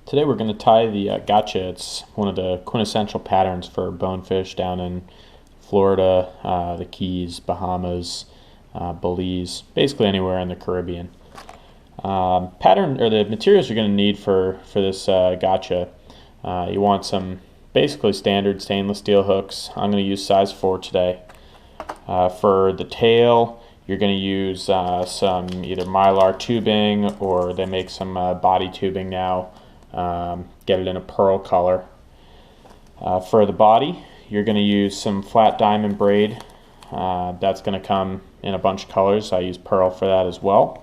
Today we're going to tie the gotcha. It's one of the quintessential patterns for bonefish down in Florida, the Keys, Bahamas, Belize, basically anywhere in the Caribbean. Pattern or the materials you're going to need for this gotcha. You want some basically standard stainless steel hooks. I'm going to use size 4 today. For the tail, you're going to use some either mylar tubing, or they make some body tubing now. Get it in a pearl color. For the body, you're going to use some flat diamond braid. That's going to come in a bunch of colors. I use pearl for that as well.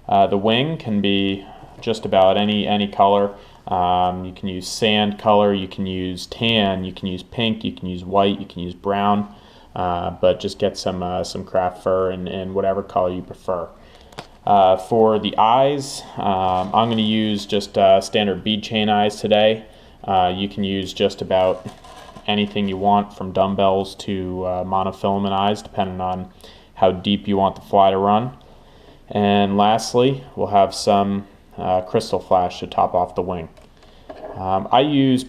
The wing can be just about any color. You can use sand color, you can use tan, you can use pink, you can use white, you can use brown, but just get some craft fur in whatever color you prefer. For the eyes, I'm going to use just standard bead chain eyes today. You can use just about anything you want, from dumbbells to monofilament eyes, depending on how deep you want the fly to run. And lastly, we'll have some crystal flash to top off the wing. I use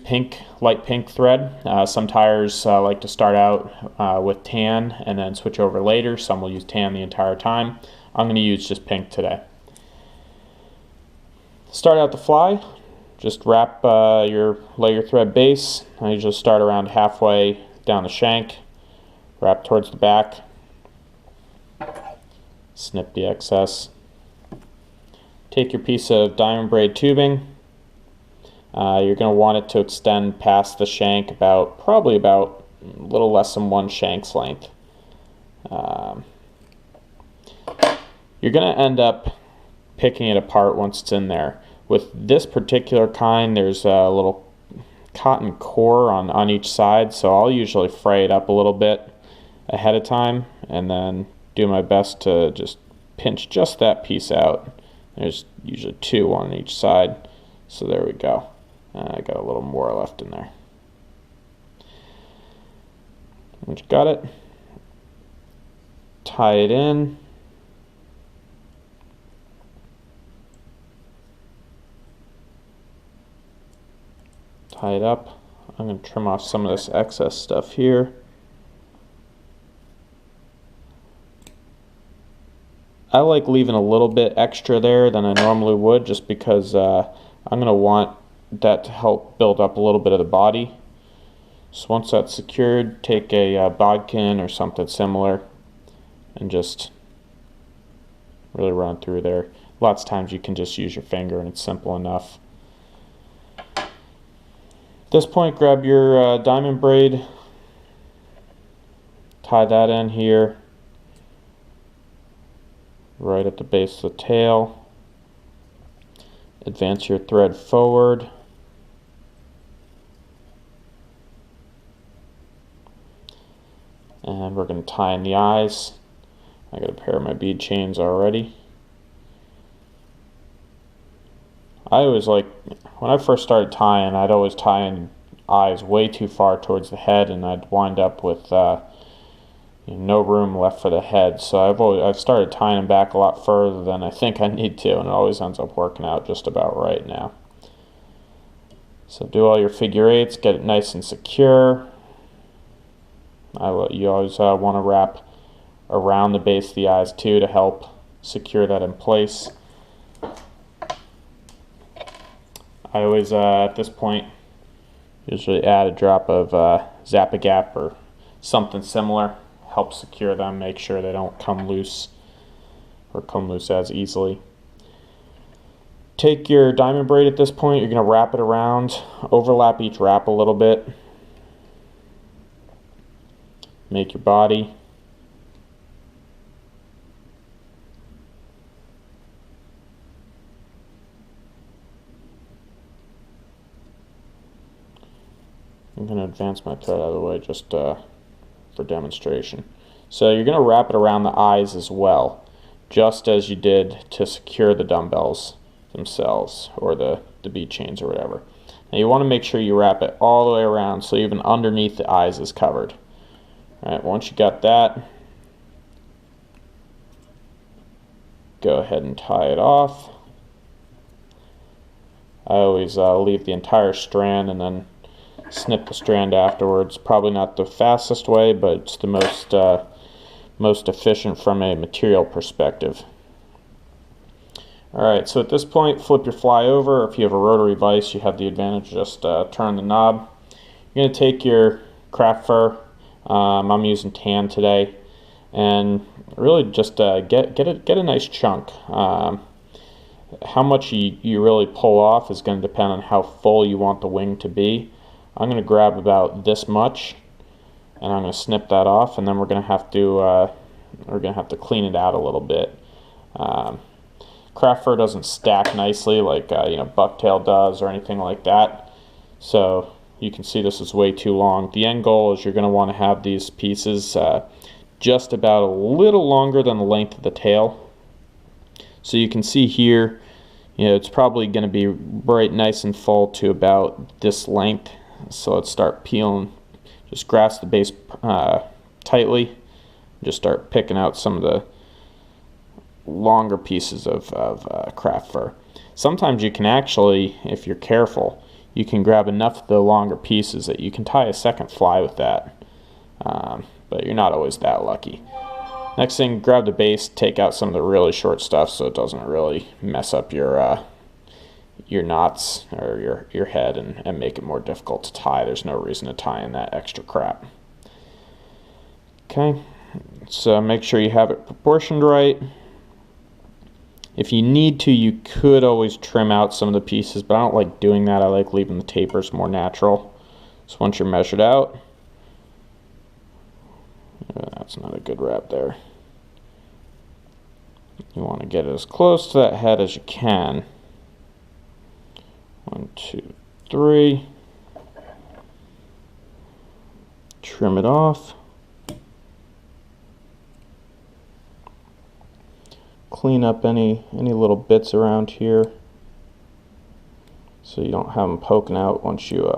light pink thread. Some tyers like to start out with tan and then switch over later. Some will use tan the entire time. I'm going to use just pink today. Start out the fly, just wrap lay your thread base. I usually start around halfway down the shank, wrap towards the back, snip the excess. Take your piece of diamond braid tubing. You're going to want it to extend past the shank probably about a little less than 1 shank's length. You're going to end up picking it apart once it's in there. With this particular kind, there's a little cotton core on each side, so I'll usually fray it up a little bit ahead of time and then do my best to just pinch just that piece out. There's usually 2 on each side, so there we go. I got a little more left in there. Once you got it, tie it in. Tie it up. I'm going to trim off some of this excess stuff here. I like leaving a little bit extra there than I normally would, just because I'm going to want that to help build up a little bit of the body. So once that's secured, take a bodkin or something similar and just really run through there. Lots of times you can just use your finger and it's simple enough. At this point, grab your diamond braid, tie that in here, right at the base of the tail. Advance your thread forward. And we're going to tie in the eyes. I got a pair of my bead chains already. I always when I first started tying, I'd always tie in eyes way too far towards the head, and I'd wind up with no room left for the head. So I've started tying them back a lot further than I think I need to, and it always ends up working out just about right now. So do all your figure eights, get it nice and secure. You always want to wrap around the base of the eyes too to help secure that in place. I always, at this point, usually add a drop of Zap-A-Gap or something similar. Help secure them, make sure they don't come loose or come loose as easily. Take your diamond braid at this point, you're going to wrap it around, overlap each wrap a little bit. Make your body. I'm going to advance my thread out of the way just for demonstration. So you're going to wrap it around the eyes as well, just as you did to secure the dumbbells themselves, or the bead chains or whatever. Now you want to make sure you wrap it all the way around so even underneath the eyes is covered. Alright, once you got that, go ahead and tie it off. I always leave the entire strand and then snip the strand afterwards. Probably not the fastest way, but it's the most efficient from a material perspective. Alright, so at this point, flip your fly over. If you have a rotary vise, you have the advantage of just turn the knob. You're going to take your craft fur. I'm using tan today, and really just get a nice chunk. How much you really pull off is going to depend on how full you want the wing to be. I'm going to grab about this much, and I'm going to snip that off, and then we're going to have to clean it out a little bit. Craft fur doesn't stack nicely like bucktail does or anything like that. So you can see this is way too long. The end goal is you're going to want to have these pieces just about a little longer than the length of the tail. So you can see here, it's probably going to be right nice and full to about this length. So let's start peeling. Just grasp the base tightly. Just start picking out some of the longer pieces of craft fur. Sometimes you can actually, if you're careful, you can grab enough of the longer pieces that you can tie a second fly with that. But you're not always that lucky. Next thing, grab the base, take out some of the really short stuff so it doesn't really mess up your knots or your head and make it more difficult to tie. There's no reason to tie in that extra crap. Okay, so make sure you have it proportioned right. If you need to, you could always trim out some of the pieces, but I don't like doing that. I like leaving the tapers more natural. So once you're measured out, that's not a good wrap there. You want to get as close to that head as you can. 1, 2, 3. Trim it off. Clean up any little bits around here so you don't have them poking out once you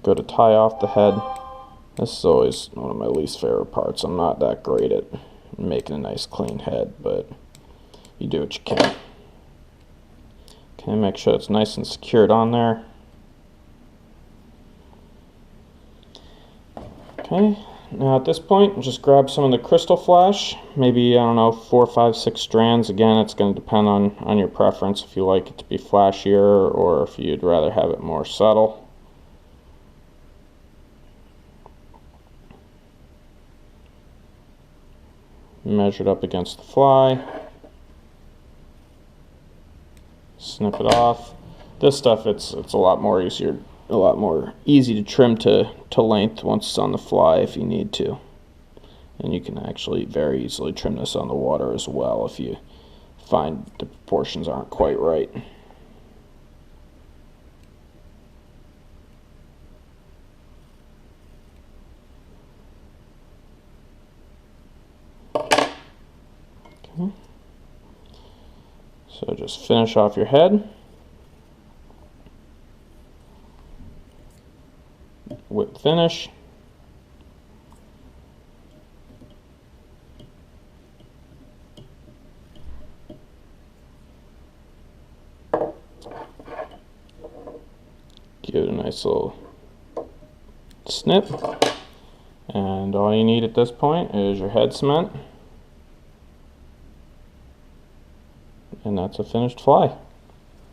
go to tie off the head. This is always one of my least favorite parts. I'm not that great at making a nice clean head, but you do what you can. Okay, make sure it's nice and secured on there. Okay. Now at this point, just grab some of the crystal flash, maybe, I don't know, 4, 5, 6 strands. Again, it's going to depend on your preference, if you like it to be flashier or if you'd rather have it more subtle. Measure it up against the fly. Snip it off. This stuff, it's a lot more easy to trim to length once it's on the fly if you need to. And you can actually very easily trim this on the water as well if you find the proportions aren't quite right. Okay. So just finish off your head. Whip finish. Give it a nice little snip. And all you need at this point is your head cement. And that's a finished fly.